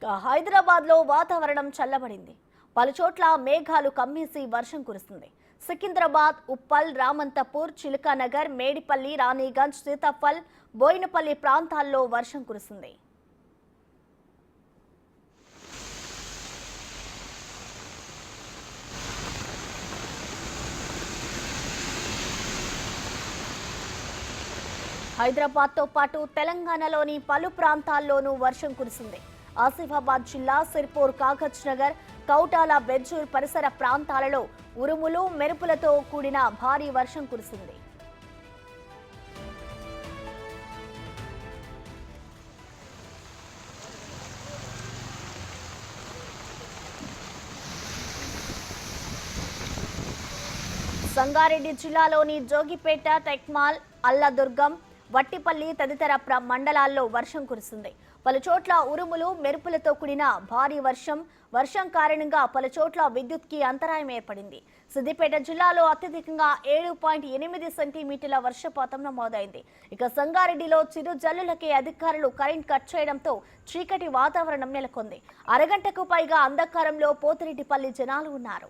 హైదరాబాద్ లో వాతావరణం చల్లబడింది. పలుచోట్ల మేఘాలు కమ్మేసి వర్షం కురుస్తుంది. సికింద్రాబాద్, ఉప్పల్, రామంతపూర్, చిలకానగర్, మేడిపల్లి, రాణిగంజ్, సీతాఫల్, బోయినపల్లి ప్రాంతాల్లో వర్షం కురుస్తుంది. హైదరాబాద్ తో పాటు తెలంగాణలోని పలు ప్రాంతాల్లోనూ వర్షం కురిసింది. ఆసిఫాబాద్ జిల్లా సిర్పూర్, కాగజ్ నగర్, కౌటాల, బెజ్జూర్ పరిసర ప్రాంతాలలో ఉరుములు, మెరుపులతో కూడిన భారీ వర్షం కురిసింది. సంగారెడ్డి జిల్లాలోని జోగిపేట, టెక్మాల్, అల్లదుర్గం, వట్టిపల్లి తదితర మండలాల్లో వర్షం కురిసింది. పలుచోట్ల ఉరుములు, మెరుపులతో కూడిన భారీ వర్షం కారణంగా పలుచోట్ల విద్యుత్కి అంతరాయం ఏర్పడింది. సిద్దిపేట జిల్లాలో అత్యధికంగా 7.8 సెంటీమీటర్ల వర్షపాతం నమోదైంది. ఇక సంగారెడ్డిలో చిరు జల్లులకే అధికారులు కరెంట్ కట్ చేయడంతో చీకటి వాతావరణం నెలకొంది. అరగంటకు పైగా అంధకారంలో పోతిరెడ్డిపల్లి జనాలు ఉన్నారు.